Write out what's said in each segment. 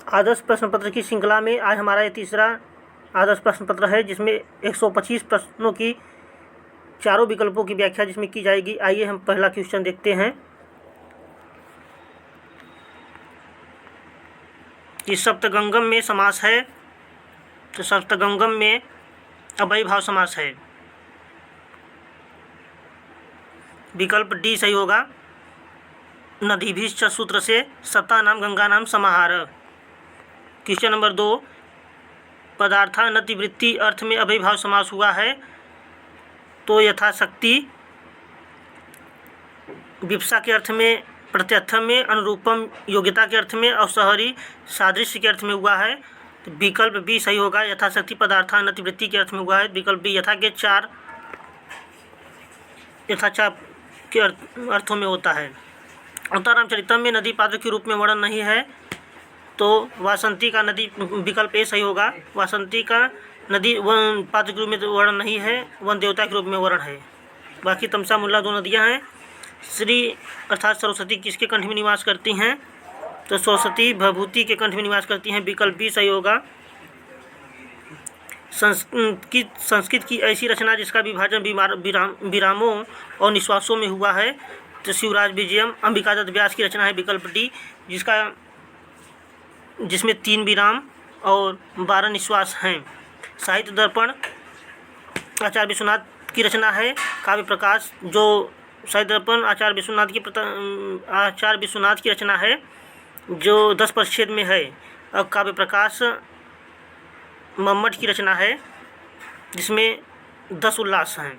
आदर्श प्रश्न पत्र की श्रृंखला में आज हमारा ये तीसरा आदर्श प्रश्न पत्र है, जिसमें 125 प्रश्नों की चारों विकल्पों की व्याख्या जिसमें की जाएगी। आइए हम पहला क्वेश्चन देखते हैं कि सप्तगंगम में समास है, तो सप्तगंगम में अव्ययीभाव समास है। विकल्प डी सही होगा। नदीभीश्च सूत्र से सत्ता नाम गंगा नाम समाहार। क्वेश्चन नंबर 2, पदार्थानतिवृत्ति अर्थ में अव्ययीभाव समास हुआ है, तो यथाशक्ति विप्सा के अर्थ में, प्रत्यर्थ में, अनुरूपम योग्यता के अर्थ में और शहरी सादृश्य के अर्थ में हुआ है, तो विकल्प बी सही होगा। यथाशक्ति पदार्थानतिवृत्ति के अर्थ में हुआ है, विकल्प बी। यथा चाप के अर्थों में होता है। अवतारामचरितम में नदी पात्र के रूप में वर्णन नहीं है, तो वासंती का नदी, विकल्प ए सही होगा। वासंती का नदी वन पात्र के रूप में वर्णन नहीं है, वन देवता के रूप में वर्णन है। बाकी तमसा मुल्ला 2 नदियां हैं। श्री अर्थात सरस्वती किसके कंठ में निवास करती हैं, तो सरस्वती भभूति के कंठ में निवास करती हैं, विकल्प बी सही होगा। संस्कृत की ऐसी रचना जिसका विभाजन विरामों और निश्वासों में हुआ है, तो शिवराज विजयम अंबिका दत्त व्यास की रचना है, विकल्प डी, जिसमें 3 विराम और 12 निश्वास हैं। साहित्य दर्पण आचार्य विश्वनाथ की रचना है। काव्य प्रकाश, जो साहित्य दर्पण आचार्य विश्वनाथ की रचना है, जो 10 परिच्छेद में है। और काव्य प्रकाश मम्मट की रचना है, जिसमें 10 उल्लास हैं।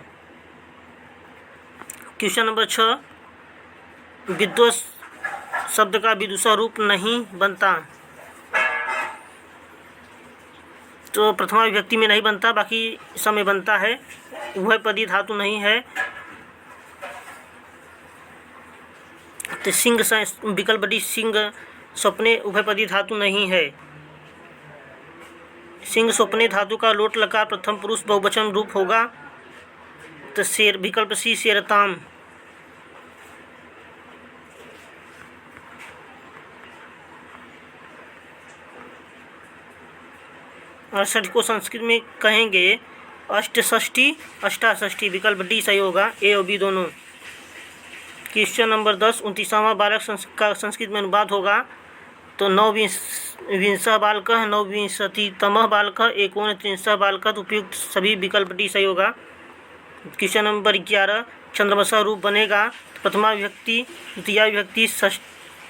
क्वेश्चन नंबर 6, विद्वस शब्द का विदुषा रूप नहीं बनता, तो प्रथमा विभक्ति में नहीं बनता, बाकी समय बनता है। उभयपदी धातु नहीं है, तो सिंह विकल्प डी सिंह स्वप्ने उभयपदी धातु नहीं है। सिंह स्वप्ने धातु का लोट लकार प्रथम पुरुष बहुवचन रूप होगा, तो शेर, विकल्प सी शेरताम। अड़सठ को संस्कृत में कहेंगे अष्टषष्ठी, अष्टाषष्ठी, विकल्प डी सही होगा, ए और बी दोनों। क्वेश्चन नंबर 10, 29वां बालक का संस्कृत में अनुवाद होगा, तो नवविंशः बालकः, नवविंशतितमः बालकः, एकोनत्रिंशः बालकः, उपयुक्त सभी, विकल्प डी सही होगा। क्वेश्चन नंबर 11, चंद्रमसः रूप बनेगा, प्रथमा विभक्ति, द्वितीया विभक्ति,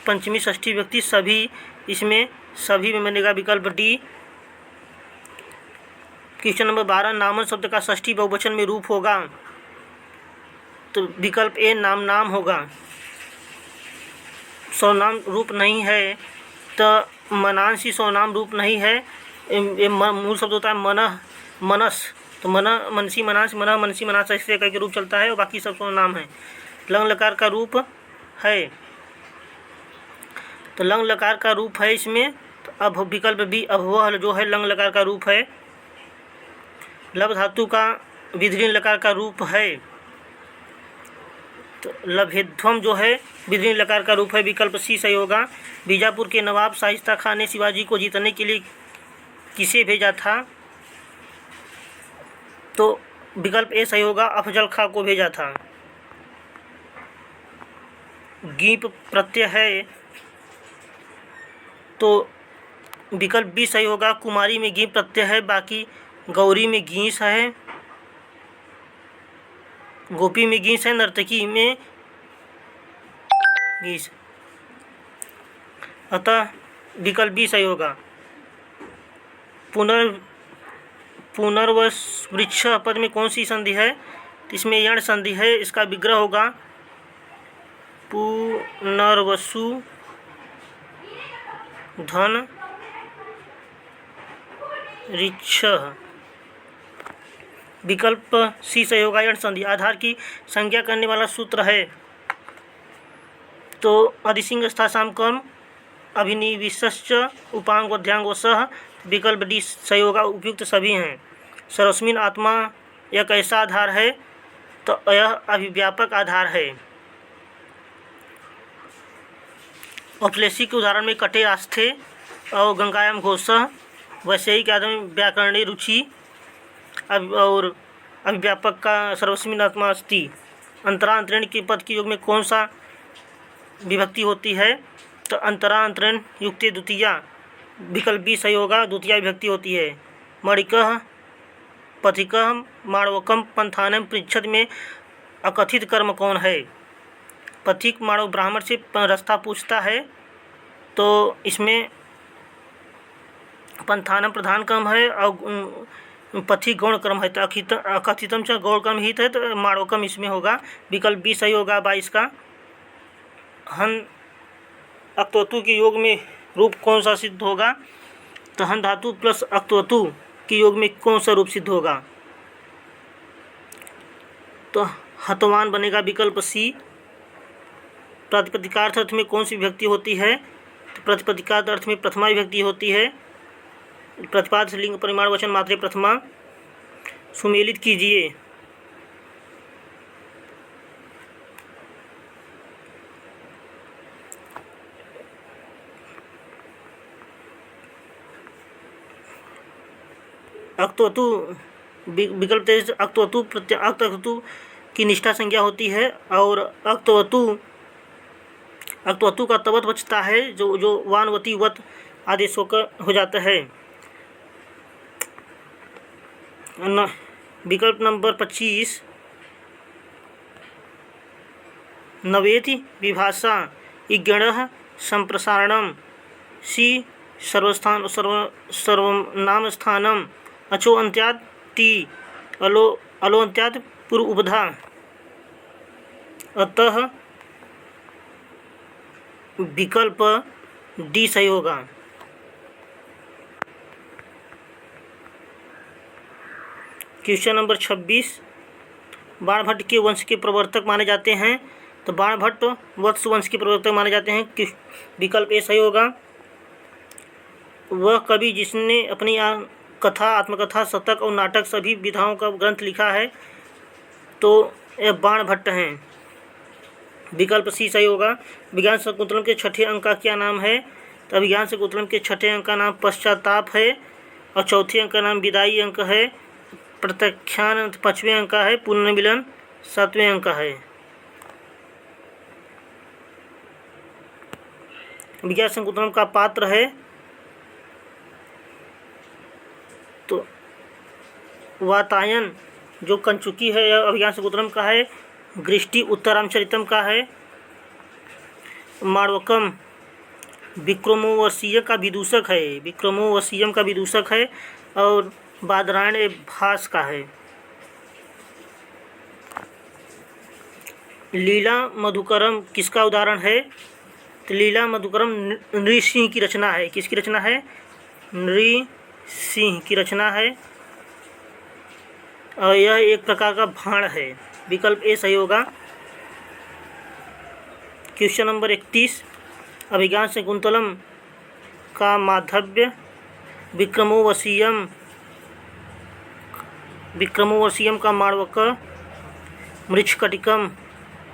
पंचमी षष्ठी विभक्ति, सभी, इसमें सभी में बनेगा, विकल्प डी। क्वेश्चन नंबर 12, नामन शब्द का षष्ठी बहुवचन में रूप होगा, तो विकल्प ए नाम नाम होगा। सर्वनाम रूप नहीं है, तो मनांसी सर्वनाम रूप नहीं है। ये मूल शब्द होता है मनः, मनस, तो मनः मनसी मनांस, मनः मनसी मनांस, ऐसे करके रूप चलता है, और बाकी सब सर्वनाम है। लंग लकार का रूप है, तो लंग लकार का रूप है इसमें, तो अब विकल्प बी अभवः जो है लंग लकार का रूप है। लब धातु का विधृण लकार का रूप है, तो लभेध्वम जो है विधृण लकार का रूप है, विकल्प सी सही होगा। बीजापुर के नवाब शाइस्ता खान ने शिवाजी को जीतने के लिए किसे भेजा था, तो विकल्प ए सही होगा, अफजल खां को भेजा था। गीप प्रत्यय है, तो विकल्प बी सही होगा। कुमारी में गीप प्रत्यय है, बाकी गौरी में गीस है, गोपी में गीस है, नर्तकी में गीस, अतः विकल्प बी सही होगा। पुनर्वृक्ष पद में कौन सी संधि है, इसमें यण संधि है, इसका विग्रह होगा पुनर्वसु धन ऋक्ष, विकल्प सी सही होगा, यण संधि। आधार की संज्ञा करने वाला सूत्र है, तो अधिसिंग स्थासाम कर्म अभिनिविष्च उपांग वध्यांगवशः, विकल्प डी सही होगा, उपयुक्त सभी हैं। सर्वस्मिन् आत्मा यह कैसा आधार है, तो यह अभिव्यापक आधार है। औपलेशी के उदाहरण में कटे आस्थे और गंगायाम घोषः वैषयिक आदमी व्याकरणी रुचि और अभिव्यापक का सर्वस्मिन् आत्मा अस्ति। अंतरांतरण के पद के योग में कौन सा विभक्ति होती है? तो अंतरांतरण युक्ते द्वितीया, विकल्प बी सही होगा, द्वितीया विभक्ति होती है। मणिकः पथिकः माणवकम पंथानम पृच्छद में अकथित कर्म कौन है? पथिक माणव ब्राह्मण से रास्ता पूछता है, तो इसमें पंथानम प्रधान कर्म है और पथिक गौण कर्म है। तो अकथितम च गौण कर्म हित है, तो माणवकम इसमें होगा, विकल्प बी सही होगा 22 का। हन अक्तवतु के योग में रूप कौन सा सिद्ध होगा? तो हन धातु प्लस अक्तवतु के योग में कौन सा रूप सिद्ध होगा? तो हतवान बनेगा, विकल्प सी। प्रातिपदिकार्थ अर्थ में कौन सी विभक्ति होती है? तो प्रातिपदिकार्थ अर्थ में प्रथमा विभक्ति होती है। प्रतिपाद से लिंग परिमाण वचन मात्रे प्रथमा। सुमेलित कीजिए। अक्तवतु विकल्प 23 अक्तवतु प्रत्यय अक्तवतु की निष्ठा संज्ञा होती है और अक्तवतु का तवत बचता है जो वानवती वत आदेश होकर हो जाता है। विकल्प नंबर 25 नवेति विभाषा इज्ञणः संप्रसारणम सी सर्वनाम स्थानम अचो अंत्याद टी अलो अंत्याद पूर्व उपधा। अतः विकल्प डी सही होगा। क्वेश्चन नंबर 26 बाणभट्ट के वंश के प्रवर्तक माने जाते हैं। तो बाणभट्ट वत्स वंश के प्रवर्तक माने जाते हैं, विकल्प ए सही होगा। वह कवि जिसने अपनी कथा, आत्मकथा, शतक और नाटक सभी विधाओं का ग्रंथ लिखा है, तो यह बाणभट्ट हैं, विकल्प सी सही होगा। विज्ञान शकुंतलम के छठे अंक का क्या नाम है? तो विज्ञान शकुंतलम के छठे अंक का नाम पश्चाताप है और चौथे अंक का नाम विदाई अंक है। प्रत्याख्यान 5वें अंक का है। पुनर्मिलन 7वें अंक का है। विज्ञान शकुंतलम का पात्र है तो वातायन जो कंचुकी है यह अभिज्ञान शकुंतलम का है। गृष्टि उत्तरामचरितम का है। माणवकम विक्रमोर्वशीय का विदूषक है, विक्रमोर्वशीयम का विदूषक है और बादरायण भास का है। लीला मधुकरम किसका उदाहरण है? तो लीला मधुकरम नृसिंह की रचना है। किसकी रचना है? नृसिंह की रचना है और यह एक प्रकार का भाण है, विकल्प ए सही होगा। क्वेश्चन नंबर 31 अभिज्ञान शकुंतलम का माधव्य विक्रमोर्वशीयम का माणवक, मृच्छकटिकम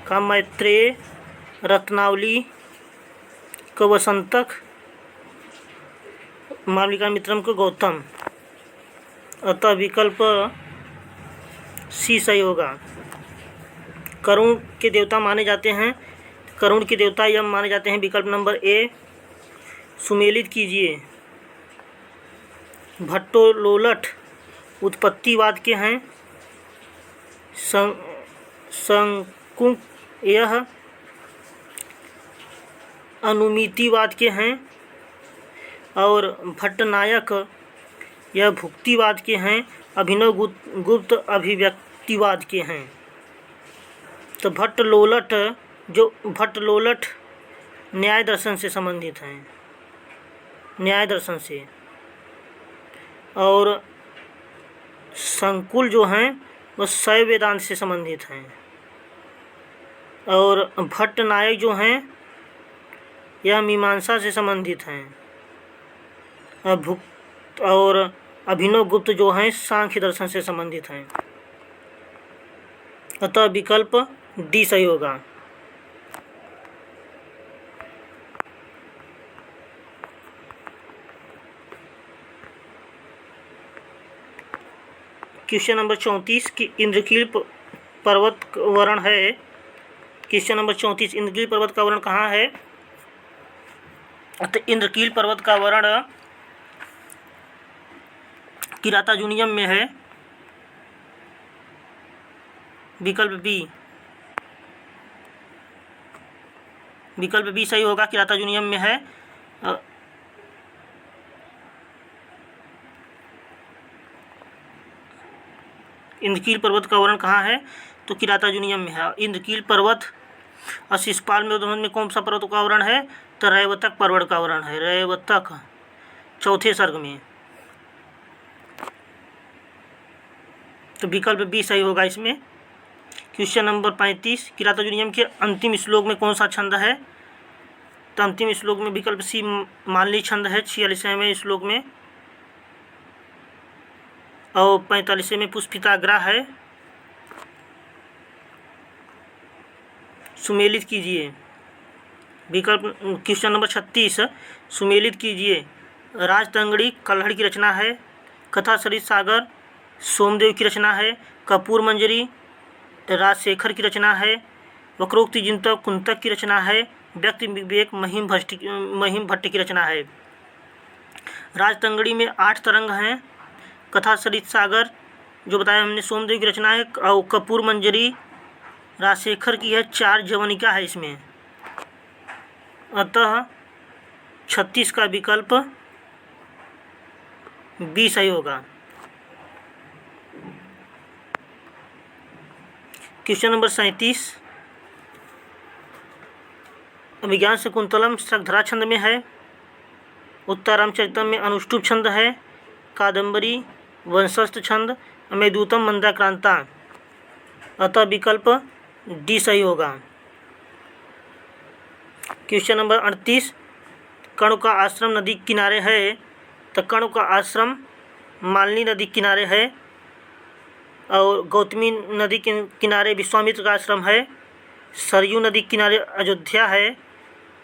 का मैत्रेय, रत्नावली का वसंतक, मालविका मित्रम का गौतम। अतः विकल्प सी सही होगा। करुण के देवता माने जाते हैं, करुण के देवता यम माने जाते हैं, विकल्प नंबर ए। सुमेलित कीजिए। भट्टोलोलठ उत्पत्तिवाद के हैं। संकुक यह अनुमितिवाद के हैं और भट्टनायक यह भुक्तिवाद के हैं। अभिनव गुप्त अभिव्यक्तिवाद के हैं। तो भट्टलोलठ न्याय दर्शन से संबंधित हैं, न्याय दर्शन से। और संकुल जो हैं वह शैव वेदांत से संबंधित हैं। और भट्टनायक जो हैं यह मीमांसा से संबंधित हैं। और अभिनव गुप्त जो हैं सांख्य दर्शन से संबंधित हैं। अतः विकल्प डी सही होगा। क्वेश्चन नंबर 34 कि इंद्रकील पर्वत वर्ण है। क्वेश्चन नंबर 34 इंद्रकील पर्वत का वर्ण कहाँ है? तो इंद्रकील पर्वत का वर्ण किराताजुनियम में है। विकल्प बी सही होगा, किराताजुनियम में है। इंद्रकील पर्वत का वर्ण कहाँ है? तो किराताजुनियम में है। इंद्रकील पर्वत शिशुपाल में कौन सा पर्वत का वर्ण है? तो रैवतक पर्वत का वर्ण है। रैवतक चौथे सर्ग में। तो विकल्प बी सही होगा इसमें। क्वेश्चन नंबर 35 किराताजुनियम के अंतिम श्लोक में कौन सा छंद है? तो अंतिम श्लोक में विकल्प सी मालनी छंद है 46वें श्लोक में, और 45वें पुष्पिताग्रह है। सुमेलित कीजिए। विकल्प क्वेश्चन नंबर 36 सुमेलित कीजिए। राजतंगड़ी कल्हड़ की रचना है, कथा सरित सागर सोमदेव की रचना है, कपूर मंजरी राजशेखर की रचना है, वक्रोक्ति जिंतक कुंतक की रचना है, व्यक्ति विवेक महिम भट्ट की रचना है। राजतंगड़ी में 8 तरंग हैं, कथा सरित सागर जो बताया हमने सोमदेव की रचना है, और कपूर मंजरी राजशेखर की है। 4 जवनिका है इसमें। अतः 36 का विकल्प बी सही होगा। क्वेश्चन नंबर 37 अभिज्ञान शकुंतलम श्रद्धरा छंद में है, उत्तरारामचरितम में अनुष्टुप छंद है, कादंबरी वंशस्थ छंद, मेघदूतम मंदाक्रांता। अतः विकल्प डी सही होगा। क्वेश्चन नंबर 38 कण्व का आश्रम नदी किनारे है। तो कण्व का आश्रम मालनी नदी किनारे है, और गौतमी नदी के किनारे विश्वामित्र का आश्रम है, सरयू नदी किनारे अयोध्या है,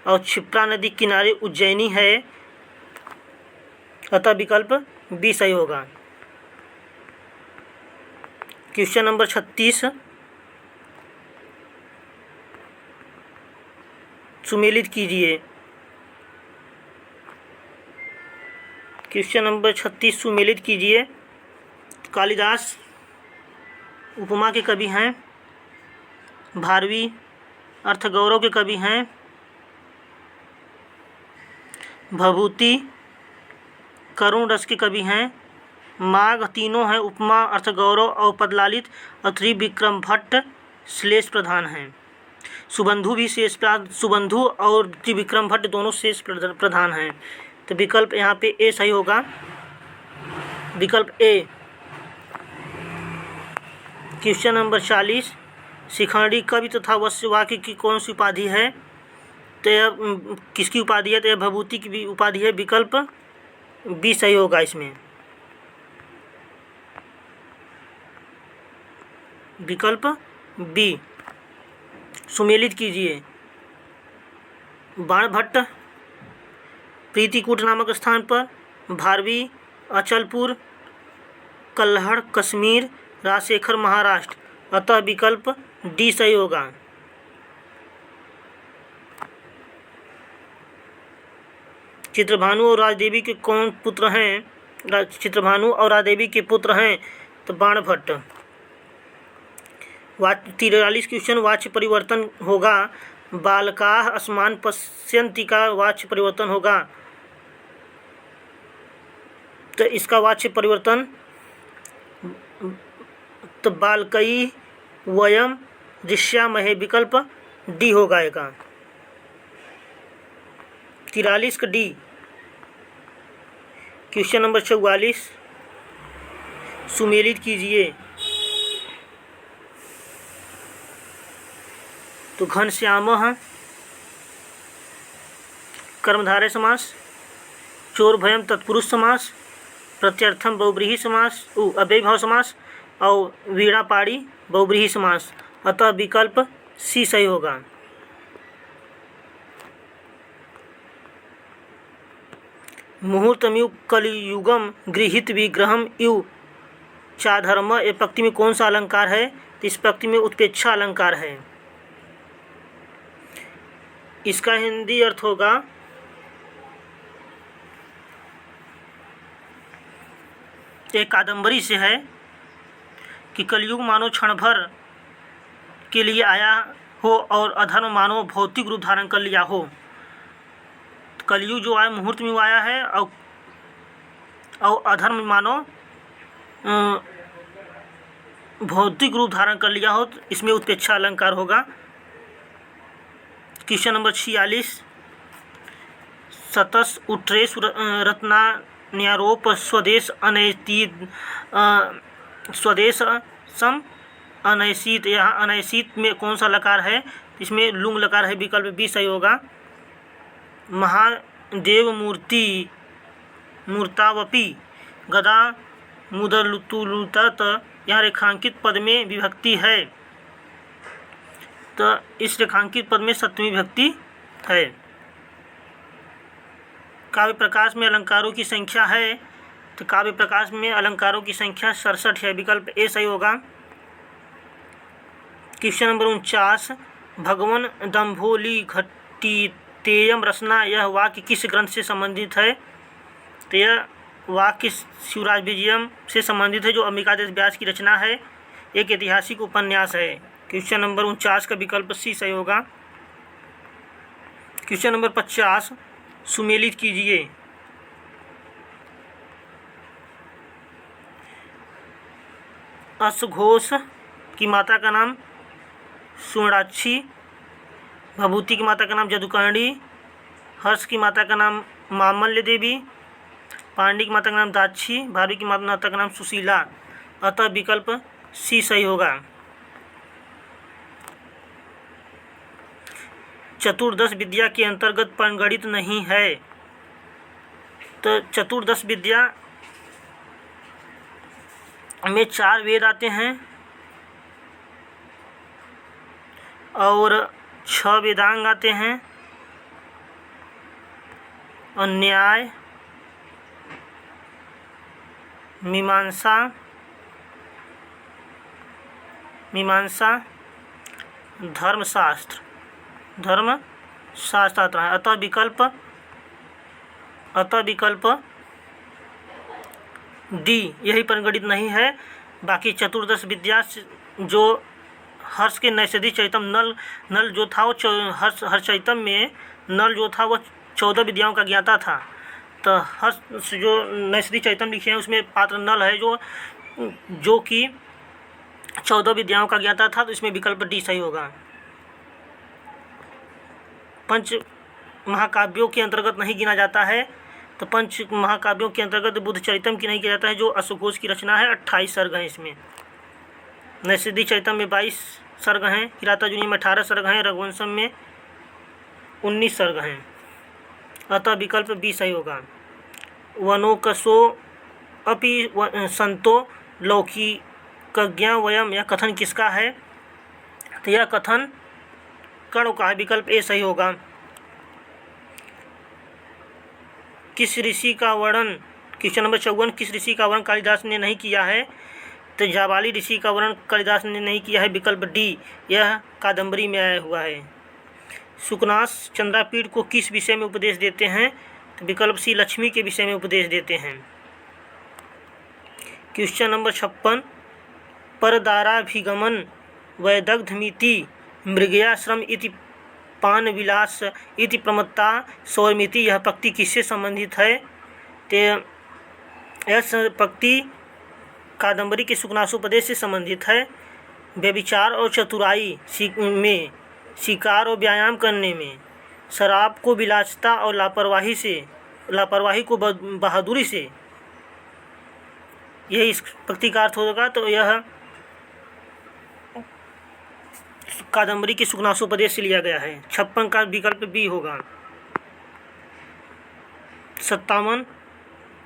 और क्षिप्रा नदी किनारे उज्जैनी है। अतः विकल्प बी सही होगा। क्वेश्चन नंबर 36 सुमेलित कीजिए। क्वेश्चन नंबर 36 सुमेलित कीजिए। कालिदास उपमा के कवि हैं, भारवी अर्थगौरव के कवि हैं, भभूति करुण रस के कवि हैं, माघ तीनों हैं, उपमा अर्थगौरव और पदलालित और त्रिविक्रम भट्ट श्लेष प्रधान हैं। सुबंधु भी सुबंधु और त्रिविक्रम भट्ट दोनों शेष प्रधान हैं। तो विकल्प यहाँ पे ए सही होगा। विकल्प ए। क्वेश्चन नंबर 40 शिखंडी कवि तथा वाक्य की कौन सी उपाधि है? तो यह किसकी उपाधि है? तो यह भभूति की भी उपाधि है। विकल्प बी सही होगा इसमें। विकल्प बी। सुमेलित कीजिए। बाणभट्ट प्रीतिकूट नामक स्थान पर, भारवी अचलपुर, कल्हड़ कश्मीर, राजशेखर महाराष्ट्र। अतः विकल्प डी सही होगा। चित्रभानु और राजदेवी के कौन पुत्र हैं? चित्रभानु और राजदेवी के पुत्र हैं तो बाणभट्ट। 43 क्वेश्चन वाच्य परिवर्तन होगा। बालकाः अस्मान् पश्यन्ति का वाच्य परिवर्तन होगा। तो इसका वाच्य परिवर्तन तो बालकई वयम दृश्यामहे। विकल्प डी होगा इसका। 43 का डी। क्वेश्चन नंबर 44 सुमेलित कीजिए। तो घनश्यामः कर्मधारय समास, चोर भयम तत्पुरुष समास, प्रत्यर्थम बहुब्रीहि समास, अव्ययीभाव समास, और वीणापाणी बहुब्रीहि समास। अतः विकल्प सी सही होगा। मुहूर्तमिव कलियुगम गृहीत विग्रहम इव चाधर्म, ये पंक्ति में कौन सा अलंकार है? तो इस पंक्ति में उत्प्रेक्षा अलंकार है। इसका हिंदी अर्थ होगा एक कादंबरी से है कि कलयुग मानो क्षण भर के लिए आया हो और अधर्म मानो भौतिक रूप धारण कर लिया हो। कलयुग जो आया मुहूर्त में वो आया है और अधर्म मानो भौतिक रूप धारण कर लिया हो, तो इसमें उत्प्रेक्षा अलंकार होगा। क्वेश्चन नंबर 46, सतस उत्रेश रत्ना न्यारोप स्वदेश अनैतीत स्वदेश सम अनैसित। यहाँ अनैसित में कौन सा लकार है? इसमें लुंग लकार है, विकल्प बी सही होगा। महादेव मूर्ति मूर्तावपि गदा मुदलुतुलुतत, यहाँ रेखांकित पद में विभक्ति है, तो इस रेखांकित पद में सप्तमी विभक्ति है। काव्य प्रकाश में अलंकारों की संख्या है, तो काव्य प्रकाश में अलंकारों की संख्या 67 है, विकल्प ए सही होगा। क्वेश्चन नंबर 49, भगवन दंभोली घटितेयम रचना, यह वाक्य किस ग्रंथ से संबंधित है? तो यह वाक्य शिवराज विजयम से संबंधित है, जो अंबिकादेश व्यास की रचना है, एक ऐतिहासिक उपन्यास है। क्वेश्चन नंबर 49 का विकल्प सी सही होगा। क्वेश्चन नंबर 50, सुमेलित कीजिए। अश्वघोष की माता का नाम सुवर्णाक्षी, भभूति की माता का नाम जदुकर्णी, हर्ष की माता का नाम मामल्य देवी, पांडे की माता का नाम दाक्षी, भारवी की माता का नाम सुशीला, अतः विकल्प सी सही होगा। चतुर्दश विद्या के अंतर्गत परिगणित नहीं है, तो चतुर्दश विद्या में 4 वेद आते हैं और 6 वेदांग आते हैं, और न्याय, मीमांसा, धर्मशास्त्र आता है, अतः विकल्प डी यही परिगणित नहीं है। बाकी चतुर्दश विद्या जो हर्ष के नैषधि चैतम नल जो था वो हर्ष चैतम में नल जो था वो 14 विद्याओं का ज्ञाता था, तो हर्ष जो नैषधि चैतम लिखे हैं उसमें पात्र नल है जो कि 14 विद्याओं का ज्ञाता था, तो इसमें विकल्प डी सही होगा। पंच महाकाव्यों के अंतर्गत नहीं गिना जाता है, तो पंच महाकाव्यों के अंतर्गत बुद्ध चरितम की नहीं किया जाता है, जो अश्वघोष की रचना है। 28 सर्ग हैं इसमें। नैषधि चरितम में 22 सर्ग हैं, किरातार्जुनीय में 18 सर्ग हैं, रघुवंशम में 19 सर्ग हैं, अतः विकल्प बी सही होगा। वनोकसो अपि संतो लौकिकज्ञा वयम, यह कथन किसका है? तो यह कथन कर्ण का है, विकल्प ए सही होगा। किस ऋषि का वर्णन, क्वेश्चन नंबर 54, किस ऋषि का वर्णन कालिदास ने नहीं किया है? तो जाबाली ऋषि का वर्णन कालिदास ने नहीं किया है, विकल्प डी, यह कादंबरी में आया हुआ है। सुकनास चंद्रापीठ को किस विषय में उपदेश देते हैं? तो विकल्प सी, लक्ष्मी के विषय में उपदेश देते हैं। क्वेश्चन नंबर 56, परदाराभिगमन वैदग्धमिति मृगयाश्रम इति पान विलास इति प्रमत्ता सौरमिति, यह पंक्ति किससे संबंधित है? तो यह पंक्ति कादंबरी के सुकनासोपदेश से संबंधित है। व्यभिचार और चतुराई में, शिकार और व्यायाम करने में, शराब को विलासिता और लापरवाही को बहादुरी से, यही इस पंक्ति का अर्थ होगा। तो यह कादंबरी के सुकनासोपदेश से लिया गया है। 56 का विकल्प बी होगा। 57,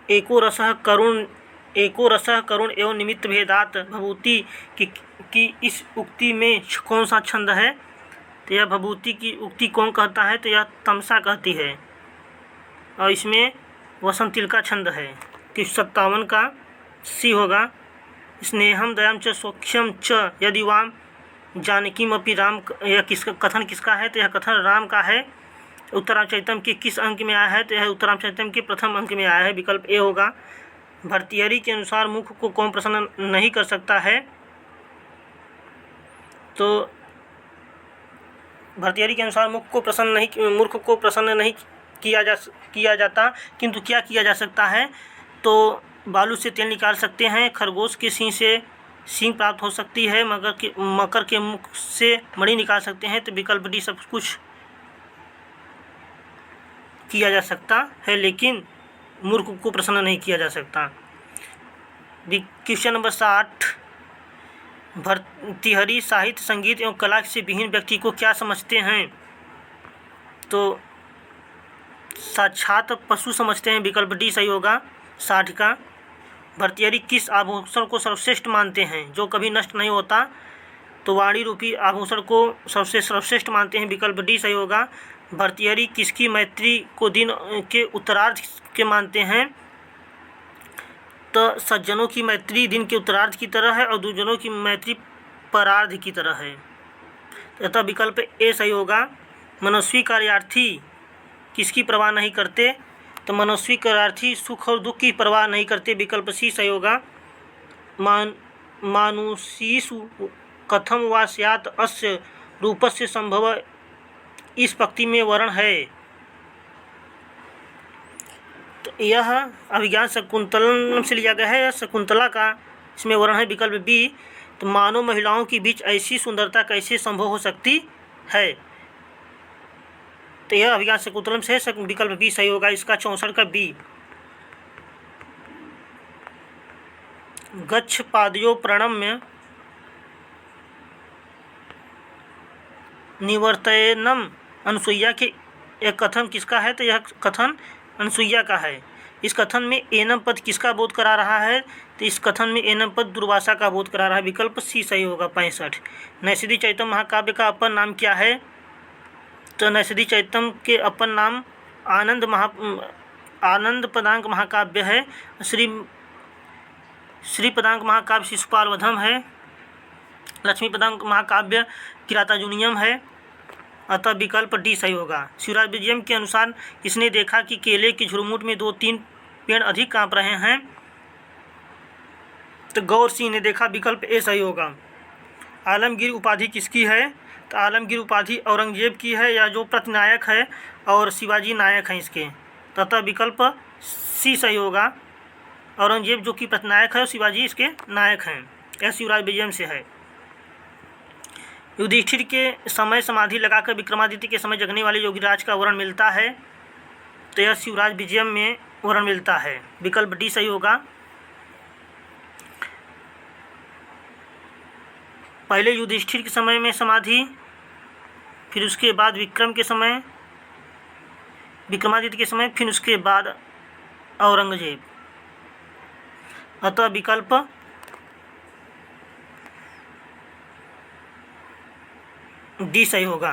एको रसः करुण एवं निमित्त भेदात भभूति की इस उक्ति में कौन सा छंद है? तो यह भभूति की उक्ति कौन कहता है? तो यह तमसा कहती है, और इसमें वसंत तिल का छंद है। कि 57 का सी होगा। स्नेहम दयाम च सौख्यम च यदि वाम जानकीमपि राम। यह किसका कथन किसका है? तो यह कथन राम का है। उत्तराचरितम के किस अंक में आया है? तो यह उत्तराचरितम के प्रथम अंक में आया है। विकल्प ए होगा। भर्तृहरि के अनुसार मूर्ख को कौन प्रसन्न नहीं कर सकता है? तो भर्तृहरि के अनुसार मूर्ख को प्रसन्न नहीं किया जाता, किंतु क्या किया जा सकता है? तो बालू से तेल निकाल सकते हैं, खरगोश के सींग से सींग प्राप्त हो सकती है, मकर के मुख से मणि निकाल सकते हैं। तो विकल्प डी सब कुछ किया जा सकता है, लेकिन मूर्ख को प्रसन्न नहीं किया जा सकता। क्वेश्चन नंबर 60, भर्तृहरि साहित्य, संगीत एवं कला से विहीन व्यक्ति को क्या समझते हैं? तो साक्षात पशु समझते हैं। विकल्प डी सही होगा 60 का। भर्तृहरि किस आभूषण को सर्वश्रेष्ठ मानते हैं जो कभी नष्ट नहीं होता? तो वाणी रूपी आभूषण को सबसे सर्वश्रेष्ठ मानते हैं। विकल्प डी सही होगा। भर्तृहरि किसकी मैत्री को दिन के उत्तरार्ध के मानते हैं? तो सज्जनों की मैत्री दिन के उत्तरार्ध की तरह है और दुर्जनों की मैत्री परार्ध की तरह है। तथा विकल्प ए सही होगा। मनस्वी कार्यार्थी किसकी परवाह नहीं करते? तो मनस्वी कार्यार्थी सुख और दुख की परवाह नहीं करते। विकल्प सी सही होगा। मानुषीषु कथम वा स्यात् अस्य रूपस्य संभव, इस पंक्ति में वर्ण है। तो यह अभिज्ञान शकुंतलम से लिया गया है। यह शकुंतला का इसमें वर्ण है। विकल्प बी। तो मानव महिलाओं के बीच ऐसी सुंदरता कैसे संभव हो सकती है? तो यह अभिज्ञान शकुंतलम से। विकल्प बी सही होगा इसका 64 का बी। गच्छ पादयो प्रणम्य निवर्तयनम अनुसुईया के एक कथन किसका है? तो यह कथन अनुसुईया का है। इस कथन में एनम पद किसका बोध करा रहा है? तो इस कथन में एनम पद दुर्वासा का बोध करा रहा है। विकल्प सी सही होगा 65। नैषधि चैतन्य महाकाव्य का अपन नाम क्या है? तो नैषधि चैतन्य के अपन नाम आनंद पदांक महाकाव्य है। श्री पदांक महाकाव्य शिशुपाल वधम है। लक्ष्मी पदांक महाकाव्य किरातार्जुनीयम है। अतः विकल्प डी सही होगा। शिवराज विजयम के अनुसार इसने देखा कि केले की झुरमुट में 2-3 पेड़ अधिक कांप रहे हैं। तो गौर सिंह ने देखा। विकल्प ए सही होगा। आलमगीर उपाधि किसकी है? तो आलमगीर उपाधि औरंगजेब की है, या जो प्रतिनायक है, और शिवाजी नायक हैं इसके। तथा विकल्प सी सही होगा। औरंगजेब जो कि प्रतिनायक है और शिवाजी इसके नायक हैं। यह शिवराज विजयम से है। युधिष्ठिर के समय समाधि लगाकर विक्रमादित्य के समय जगने वाले योगीराज का वर्ण मिलता है। तो यह शिवराज विजयम में वर्ण मिलता है। विकल्प डी सही होगा। पहले युधिष्ठिर के समय में समाधि, फिर उसके बाद विक्रम के समय, विक्रमादित्य के समय, फिर उसके बाद औरंगजेब। अतः विकल्प डी सही होगा।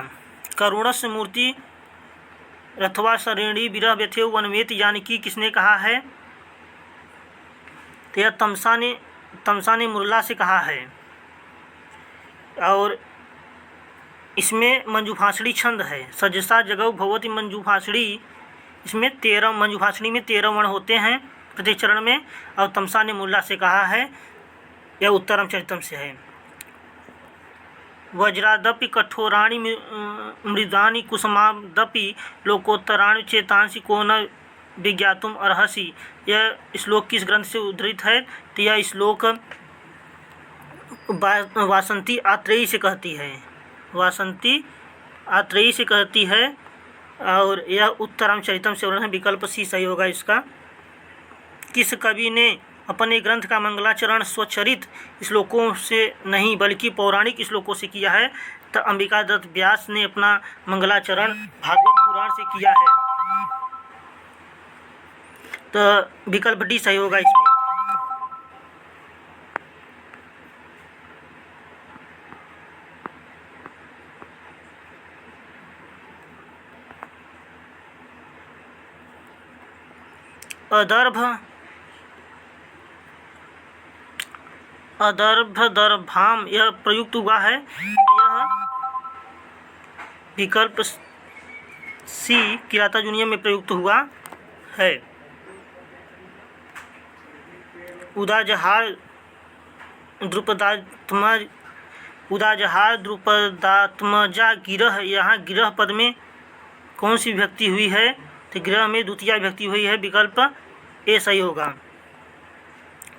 करुणस्य मूर्ति रथवा शरेणी विरह व्यथे वनवेत जानकी किसने कहा है? तो यह तमसा ने मुरला से कहा है। और इसमें मंजूभाषणी छंद है। सजसा जगव भगवती मंजूभाषणी, इसमें 13 मंजूभाषणी में 13 वर्ण होते हैं प्रत्येक चरण में। और तमसा ने मुरला से कहा है। यह उत्तरम चरितम से है। वज्रादपि कठोराणि मृदानि कुसुमादपि लोकोत्तराणि चेतांसि को न विज्ञातुम अर्हसि। यह श्लोक किस ग्रंथ से उद्धृत है? तो यह श्लोक वासंती आत्रेयी से कहती है। वासंती आत्रेयी से कहती है और यह उत्तरम चरितम से वर्ण है। विकल्प सी सही होगा इसका। किस कवि ने अपने ग्रंथ का मंगलाचरण स्वचरित श्लोकों से नहीं बल्कि पौराणिक श्लोकों से किया है? तो अंबिका दत्त व्यास ने अपना मंगलाचरण भागवत पुराण से किया है। तो विकल्प डी सही होगा इसमें। अदर्भ अदर्भदर्भाम यह प्रयुक्त हुआ है। यह विकल्प सी किराता जूनियम में प्रयुक्त हुआ है। उदाजहार द्रुपदात्मजा गिरह, यहाँ गिरह पद में कौन सी विभक्ति हुई है? तो गिरह में द्वितीय विभक्ति हुई है। विकल्प ए सही होगा।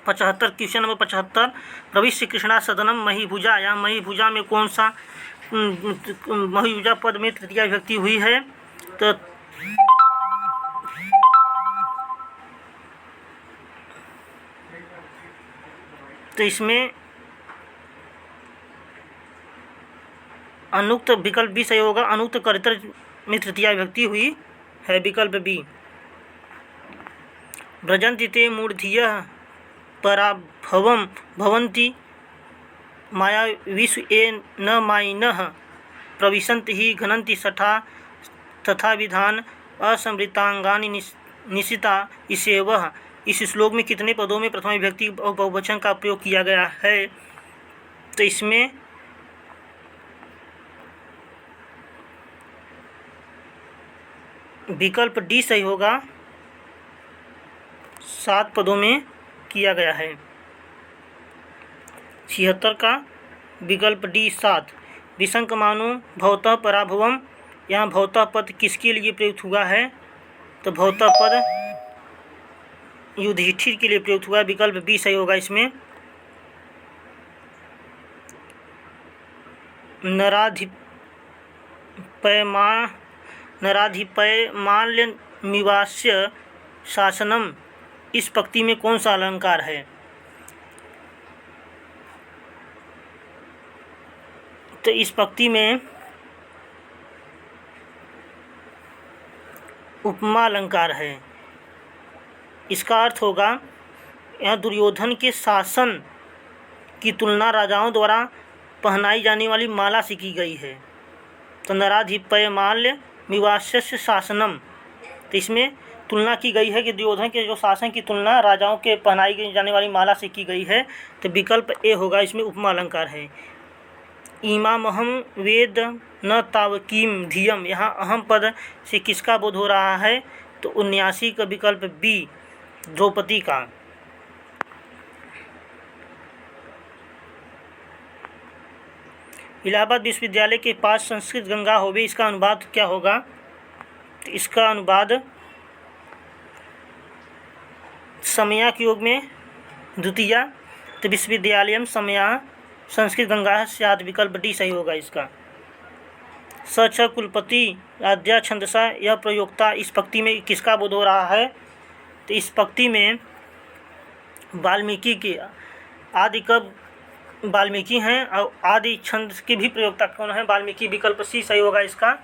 75 क्वेश्चन नंबर 75 प्रविश्य कृष्णा सदनम महीभुजा, यहाँ महीभुजा में कौन सा महीभुजा पद में तृतीय विभक्ति हुई है? तो इसमें अनुक्त विकल्प बी सही होगा। अनुक्त कर्तर में तृतीय विभक्ति हुई है। विकल्प बी। व्रजन्ति ते मूढ़धियः पराभवं भवन्ति माया विश्व ए न मायिनः प्रविशन्ति हि घनन्ति सठा तथा विधान असमृतांगानि निशिता इसेवः। इस श्लोक में कितने पदों में प्रथम विभक्ति और बहुवचन का प्रयोग किया गया है? तो इसमें विकल्प डी सही होगा। 7 पदों में किया गया है। 76 का विकल्प डी 7। विसंकमानो भवतः पराभवम, यहाँ भवतः पद किसके लिए प्रयुक्त हुआ है? तो भवतः पद युधिष्ठिर के लिए प्रयुक्त हुआ है। विकल्प बी सही होगा। इसमें नराधिपयमाल्यनिवास्य शासनम, इस पंक्ति में कौन सा अलंकार है? तो इस पंक्ति में उपमा अलंकार है। इसका अर्थ होगा यहाँ दुर्योधन के शासन की तुलना राजाओं द्वारा पहनाई जाने वाली माला से की गई है। तो नराधिपयमाल्य निवास्य शासनम, तो इसमें तुलना की गई है कि दुर्योधन के जो शासन की तुलना राजाओं के पहनाई जाने वाली माला से की गई है। तो विकल्प ए होगा। इसमें उपमा अलंकार है। इमामहम वेद न तावकीम धियम, यहाँ अहम पद से किसका बोध हो रहा है? तो 79 का विकल्प बी द्रौपदी का। इलाहाबाद विश्वविद्यालय के पास संस्कृत गंगा होवे, इसका अनुवाद क्या होगा? तो इसका अनुवाद समया के योग में द्वितीया, तो विश्वविद्यालयम समया संस्कृत गंगा स्यात्। विकल्प डी सही होगा इसका। स कुलपति आद्या छंदसा, यह प्रयोक्ता इस पंक्ति में किसका बोध हो रहा है? तो इस पंक्ति में वाल्मीकि के आदि कब वाल्मीकि हैं और आदि छंद के भी प्रयोक्ता कौन है? वाल्मीकि। विकल्प सी सही होगा इसका।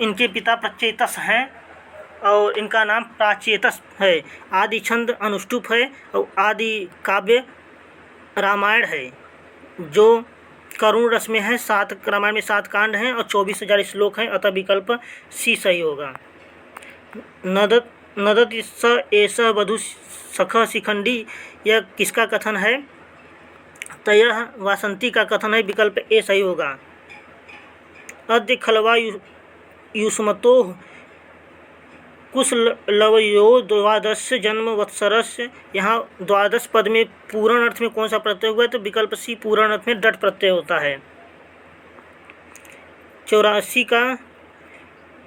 इनके पिता प्रचेतस हैं और इनका नाम प्राचेतस है। आदि छंद अनुष्टुप है और आदि काव्य रामायण है जो करुण रस में है। 7 रामायण में 7 कांड हैं और 24,000 श्लोक हैं। अतः विकल्प सी सही होगा। नदत स एष वधु सख शिखंडी, यह किसका कथन है? तो यह वासंती का कथन है। विकल्प ए सही होगा। अद्य खलवा युष्मतो कुशलवयो द्वादश जन्म वत्सरस्य, यहाँ द्वादश पद में पूर्ण अर्थ में कौन सा प्रत्यय हुआ है? तो विकल्प सी पूर्ण अर्थ में डट प्रत्यय होता है। 84 का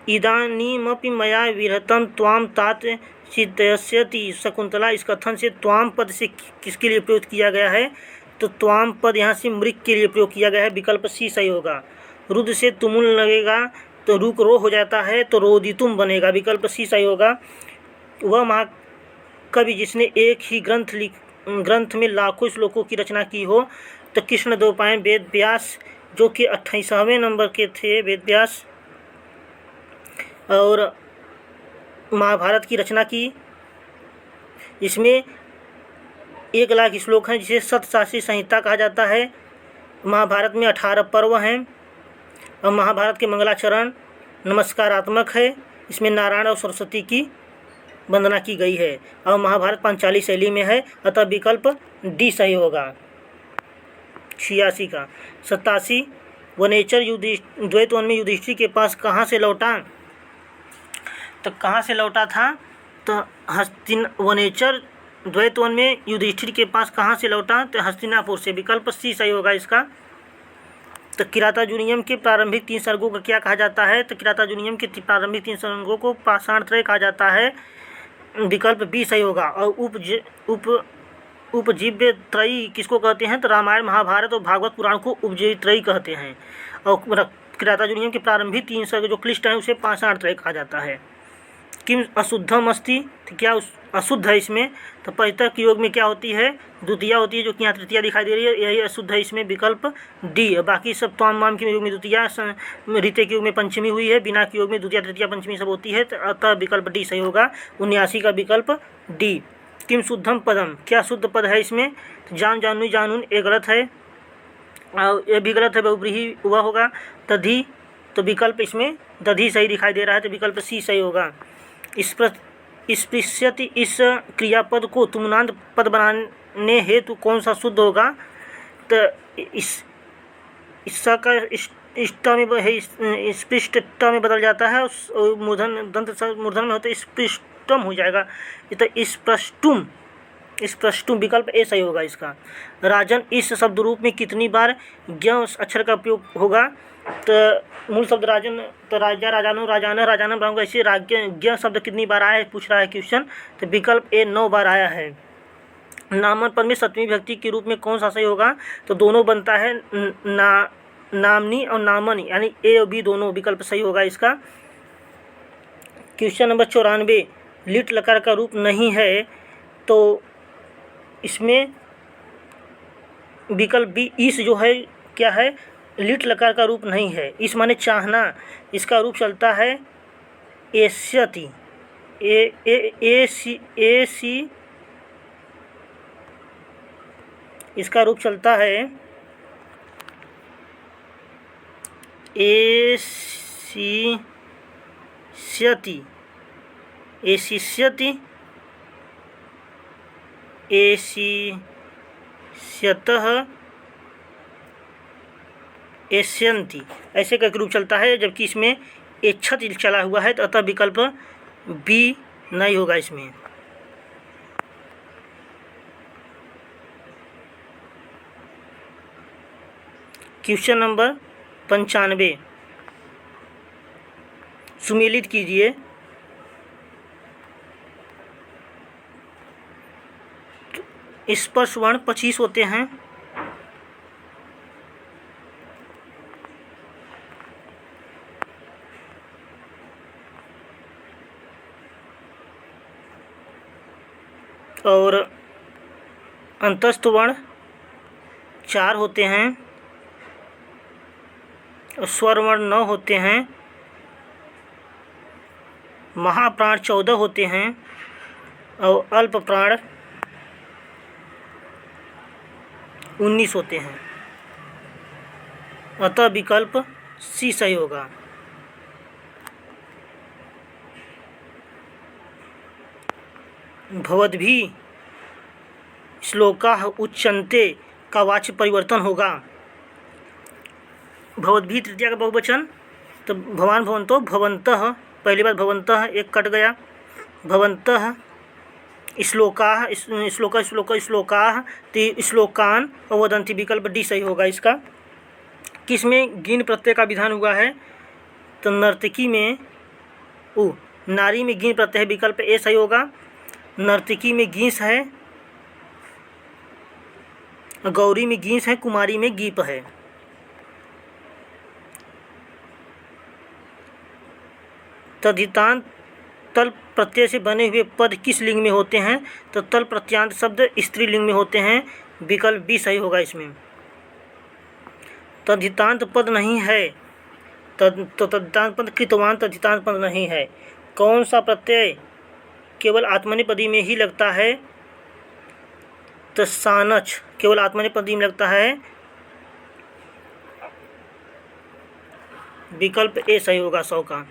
इदानीमपि मया विरहतं त्वां तात चिन्तयस्यति शकुंतला, इस कथन से त्वां पद से किसके लिए प्रयोग किया गया है? तो त्वां पद यहाँ से मृग के लिए प्रयोग किया गया है। विकल्प सी सही होगा। रुद्र से तुमुल लगेगा तो रुक रो हो जाता है, तो रोदितुम बनेगा। विकल्प सी सही होगा। वह महाकवि जिसने एक ही ग्रंथ में लाखों श्लोकों की रचना की हो, तो कृष्णद्वैपायन वेद व्यास, जो कि 28वें नंबर के थे वेद व्यास, और महाभारत की रचना की। इसमें 1 लाख श्लोक हैं जिसे सप्तशास्त्री संहिता कहा जाता है। महाभारत में 18 पर्व हैं और महाभारत के मंगलाचरण नमस्कारात्मक है। इसमें नारायण और सरस्वती की वंदना की गई है और महाभारत पांचाली शैली में है, अतः विकल्प डी सही होगा। 86 का 87 वनेचर द्वैतवन में युधिष्ठिर के पास कहाँ से लौटा, तो कहाँ से लौटा था, तो वनेचर द्वैतवन में युधिष्ठिर के पास कहाँ से लौटा, तो हस्तिनापुर से, विकल्प सी सही होगा इसका। तो किरातार्जुनीयम के प्रारंभिक 3 सर्गों को क्या कहा जाता है, तो किरातार्जुनीयम के प्रारंभिक 3 सर्गों को पाषाण त्रय कहा जाता है, विकल्प बी सही होगा। और उपजीव्य त्रयी किसको कहते हैं, तो रामायण महाभारत और भागवत पुराण को उपजीव्य त्रयी कहते हैं। और किरातार्जुनीयम के प्रारंभिक 3 सर्ग जो क्लिष्ट हैं उसे पाषाण त्रय कहा जाता है। किम अशुद्धम अस्ति, तो क्या अशुद्ध है इसमें, तो पैतृक योग में क्या होती है, द्वितीया होती है, जो कि यहाँ तृतीया दिखाई दे रही है, यही अशुद्ध है इसमें, विकल्प डी। बाकी सब त्वाम वाम के योग में द्वितीया, रीते के योग में पंचमी हुई है, बिना के योग में द्वितीया तृतीया पंचमी सब होती है, तो अतः विकल्प डी सही होगा। 79 का विकल्प डी। किम शुद्धम पदम, क्या शुद्ध पद है इसमें, तो जानून जानून ये गलत है और ये भी गलत है, बहुब्रीहि हुआ होगा। तधी, तो विकल्प इसमें दधी सही दिखाई दे रहा है, तो विकल्प सी सही होगा। स्पृश्यति, इस क्रियापद को तुमनांत पद बनाने हेतु कौन सा शुद्ध होगा, तो इसका इष्टा में है, स्पृष्टता में बदल जाता है, मूर्धन दंत मूर्धन में होता है, स्पृष्टम हो जाएगा, तो स्पृष्टुम विकल्प ए सही होगा इसका। राजन, इस शब्द रूप में कितनी बार ज्ञ अक्षर का उपयोग होगा, तो मूल शब्द राजन, तो राजा राजानो राजाना राजाना बनाऊंगा, ऐसे ज्ञ शब्द कितनी बार आया है पूछ रहा है क्वेश्चन, तो विकल्प ए 9 बार आया है। नामन पद में सप्तमी विभक्ति के रूप में कौन सा सही होगा, तो दोनों बनता है, नामनी और नामनी, यानी ए और बी दोनों, विकल्प सही होगा इसका। क्वेश्चन नंबर 94 लिट लकार का रूप नहीं है, तो इसमें विकल्प बी ईस जो है क्या है, लिट लकार का रूप नहीं है, इस माने चाहना, इसका रूप चलता है एस्यति, ए सी इसका रूप चलता है एसिष्यति, एसिष्यतः, एष्यन्ति, ऐसे का रूप चलता है, जबकि इसमें एच्छत चला हुआ है, तो अतः विकल्प बी नहीं होगा इसमें। क्वेश्चन नंबर 95 सुमेलित कीजिए। स्पर्श वर्ण 25 होते हैं, और अंतस्थ वर्ण 4 होते हैं, और स्वर वर्ण 9 होते हैं, महाप्राण 14 होते हैं, और अल्प प्राण 19 होते हैं, अतः विकल्प सी सही होगा। भवद्भि श्लोकाः उच्यन्ते का वाच्य परिवर्तन होगा। भवद्भि तृतीया का बहुवचन, तो भवान भवंतो भवन्तः, पहली बार भवन्तः एक कट गया, भवन्तः श्लोकाः श्लोकाः ते श्लोकान और वदन्ति, विकल्प डी सही होगा इसका। किस में गिन प्रत्यय का विधान हुआ है, तो नर्तकी में नारी में गिन प्रत्यय, विकल्प ए सही होगा। नर्तकी में गीस है, गौरी में गीस है, कुमारी में गीप है। तद्धितांत तल प्रत्यय से बने हुए पद किस लिंग में होते हैं, तो तल प्रत्यांत शब्द स्त्रीलिंग में होते हैं, विकल्प बी सही होगा इसमें। तद्धितांत पद नहीं है, तो तद्धितांत पद कृतवान तद्धितांत पद नहीं है। कौन सा प्रत्यय केवल आत्मनेपदी में ही लगता है, तो सानच केवल आत्मनेपदी में लगता है, विकल्प ए सही होगा 100 का।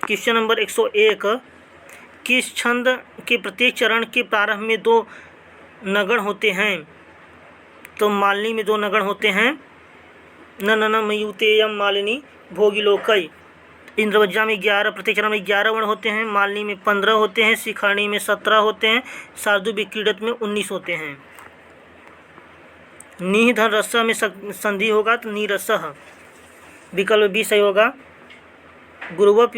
क्वेश्चन नंबर 101, किस छंद के प्रत्येक चरण के प्रारंभ में 2 नगण होते हैं? तो मालिनी में 2 नगण होते हैं, न मयूतेयम मालिनी भोगिलोकई। इंद्रवज्जा में 11, प्रत्येक चरण में 11 वर्ण होते हैं, मालिनी में 15 होते हैं, शिखरणी में 17 होते हैं, शार्दूल विक्रीडत में 19 होते हैं। नी धन रस में संधि होगा तो नीरसः, विकल्प बी सही होगा। गुरुवप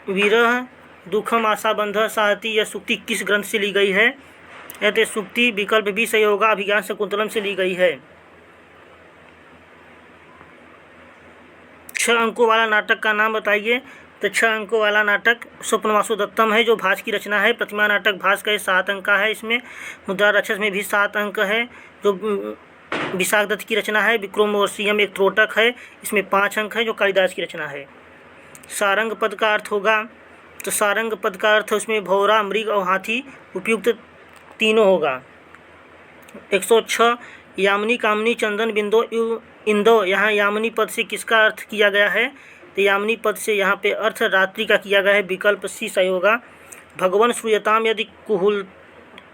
विरह दुखम आशाबंध साहती, यह सूक्ति किस ग्रंथ से ली गई है? यह तो सूक्ति विकल्प बी सही होगा, अभिज्ञान शकुंतलम से ली गई है। 6 अंकों वाला नाटक का नाम बताइए। तो 6 अंकों वाला नाटक स्वप्नवासु दत्तम है, जो भास की रचना है। प्रतिमा नाटक भास का 7 अंक का है। इसमें मुद्रा राक्षस में भी 7 अंक है, जो विशाख दत्त की रचना है। विक्रमोर्वशीयम एक त्रोटक है, इसमें 5 अंक है, जो कालिदास की रचना है। सारंग पद का अर्थ होगा, तो सारंग पद का अर्थ उसमें भौरा, मृग और हाथी उपयुक्त तीनों होगा। 106, यामिनी कामिनी चंदन बिंदो इंदो, यहाँ यामिनी पद से किसका अर्थ किया गया है? तो यामिनी पद से यहाँ पे अर्थ रात्रि का किया गया है, विकल्प सी सही होगा। भगवन श्रूयताम यदि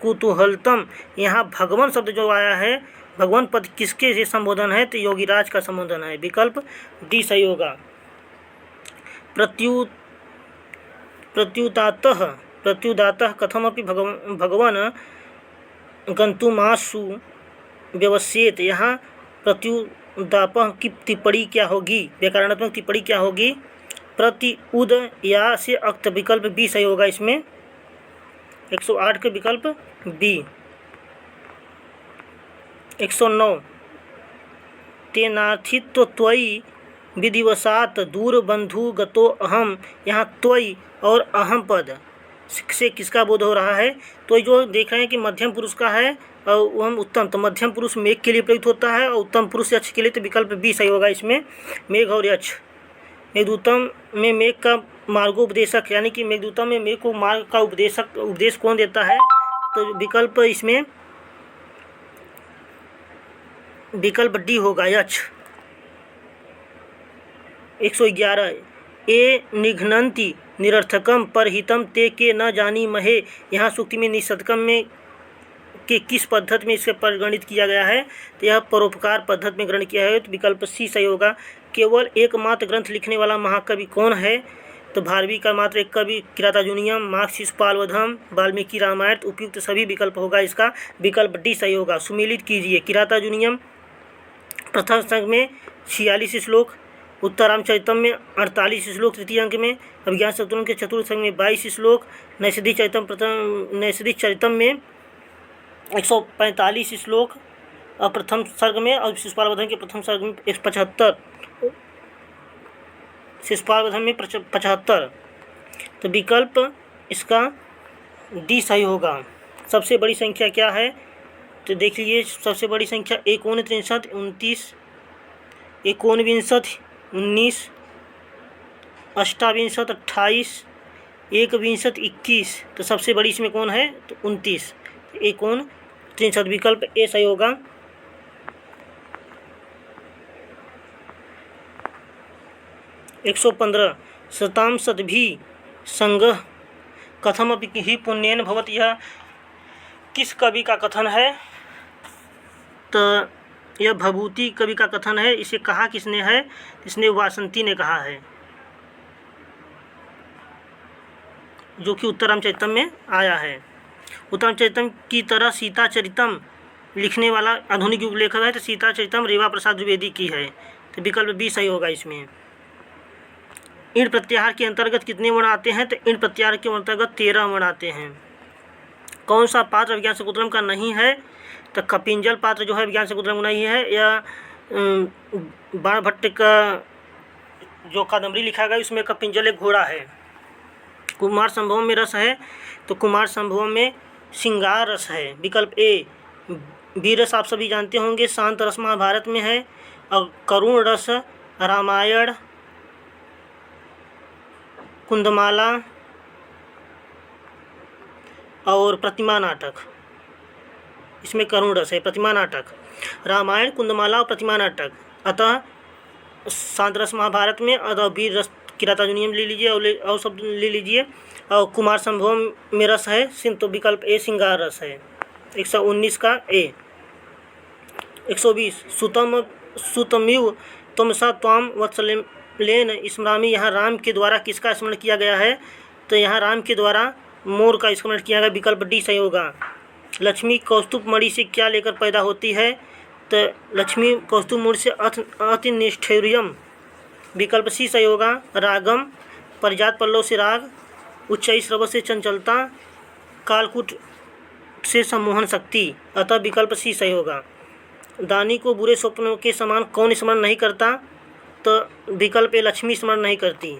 कुतूहलतम, यहाँ भगवान शब्द जो आया है, भगवान पद किसके से संबोधन है? तो योगीराज का संबोधन है, विकल्प डी सही होगा। प्रत्युदातः कथमपि भगवान गंतुमासु व्यवस्येत, यहाँ प्रत्युदापह की टिप्पणी क्या होगी? व्याकरणात्मक टिप्पणी क्या होगी? प्रति उद या से अक्त, विकल्प बी सही होगा इसमें। 108 के विकल्प बी। 109, तेनार्थित्व त्वयि विधिवशात दूर बंधु गतो अहम, यहाँ त्वयि और अहम पद से किसका बोध हो रहा है? तो जो देख रहे हैं कि मध्यम पुरुष का है और हम उत्तम, तो मध्यम पुरुष मेघ के लिए प्रयुक्त होता है और उत्तम पुरुष यक्ष के लिए, तो विकल्प बी सही होगा इसमें, मेघ और यक्ष। मेघदूतम में मेघ का मार्गोपदेशक, यानी कि मेघदूतम में मेघ को मार्ग का उपदेश कौन देता है? तो विकल्प इसमें विकल्प डी होगा, यक्ष। 111, ए निघ्नन्ति निरर्थकम परहितम ते के न जानी महे, यहाँ सूक्ति में निषदकम में के किस पद्धति में इसे परिगणित किया गया है? तो यह परोपकार पद्धति में ग्रहण किया है, तो विकल्प सी सही होगा। केवल एकमात्र ग्रंथ लिखने वाला महाकवि कौन है? तो भारवी का मात्र एक कवि किरातार्जुनीयम, मार्क्स शिशुपालवधम, वाल्मीकि रामायण, उपयुक्त सभी विकल्प होगा इसका, विकल्प डी सही होगा। सुमेलित कीजिए। किरातार्जुनीयम प्रथम संग में 46 श्लोक, उत्तरामचरितम में 48 श्लोक तृतीय अंक में, अभिज्ञान शकुंतलम के चतुर्थ संग में 22 श्लोक, नैषधि चरितम में 145 श्लोक और प्रथम सर्ग में, और शिशुपालवधम के प्रथम सर्ग में 175, शिशुपालवधम में 75, तो विकल्प इसका डी सही होगा। सबसे बड़ी संख्या क्या है? तो देख लीजिए, सबसे बड़ी संख्या 39, 29, 19, 28, 28, 21, 21, तो सबसे बड़ी इसमें कौन है? तो 29, 39, विकल्प ए सही होगा। एक 115, सताम सद्भि संगः कथमपि ही पुण्येन भवति, यह किस कवि का कथन है? तो यह भभूति कवि का कथन है। इसे कहा किसने है? इसने वासंती ने कहा है, जो कि उत्तरामचरितम में आया है। उत्तरामचरितम की तरह सीताचरितम लिखने वाला आधुनिक युग लेखक है, तो सीताचरितम रेवा प्रसाद द्विवेदी की है, तो विकल्प बी सही होगा इसमें। इन प्रत्याहार के अंतर्गत कितने वर्ण आते हैं? तो इन प्रत्याहार के अंतर्गत 13 वर्ण आते हैं। कौन सा पात्र अभिज्ञान शकुंतलम का नहीं है? तो कपिंजल पात्र जो है अभिज्ञान शकुंतलम का नहीं है। या बाणभट्ट का जो कादम्बरी लिखा गया उसमें कपिंजल एक घोड़ा है। कुमार संभवम में रस है, तो कुमार संभवम में श्रृंगार रस है, विकल्प ए। वीर रस आप सभी जानते होंगे, शांत रस महाभारत में है, और करुण रस रामायण, कुंदमाला और प्रतिमा नाटक, इसमें करुण रस है। प्रतिमा नाटक, रामायण, कुंदमाला और प्रतिमा नाटक, अतः शांत रस महाभारत में, अतः वीर रस किराता जो नियम ले लीजिए और शब्द ले लीजिए। और कुमार संभव में रस है सिंह, तो विकल्प ए श्रृंगार रस है। 119 का ए। 120 सुतमिव तमसा त्वाम वत्सलेन स्मरामि। यहाँ राम के द्वारा किसका स्मरण किया गया है? तो यहाँ राम के द्वारा मोर का स्मरण किया गया। विकल्प डी सही होगा। लक्ष्मी कौस्तुभ मणि से क्या लेकर पैदा होती है? तो लक्ष्मी कौस्तुभ मणि से अति निष्ठुर्यम। विकल्प सी सही होगा। रागम, परिजात पल्लव से राग, उच्चाई श्रवण से चंचलता, कालकूट से सम्मोहन शक्ति। अतः विकल्प सी सही होगा। दानी को बुरे स्वप्नों के समान कौन स्मरण नहीं करता? तो विकल्प ए लक्ष्मी स्मरण नहीं करती।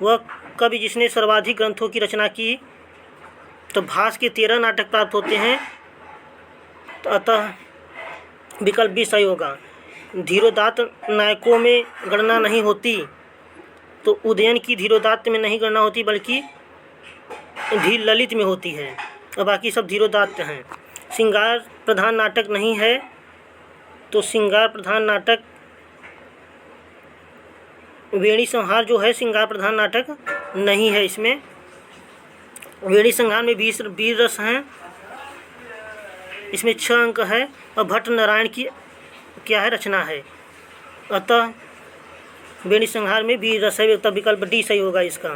वह कवि जिसने सर्वाधिक ग्रंथों की रचना की। तो भास के 13 नाटक प्राप्त होते हैं। तो अतः विकल्प भी सही होगा। धीरोदात्त नायकों में गणना नहीं होती। तो उदयन की धीरोदात्त में नहीं गणना होती, बल्कि धीर ललित में होती है, और बाकी सब धीरोदात्त हैं। श्रृंगार प्रधान नाटक नहीं है। तो श्रृंगार प्रधान नाटक वेणी संहार जो है श्रृंगार प्रधान नाटक नहीं है। इसमें वेणी संहार में 20 वीर रस हैं। इसमें 6 अंक है और भट्ट नारायण की क्या है रचना है। अतः वेणी संहार में वीर रस है। तब विकल्प डी सही होगा इसका।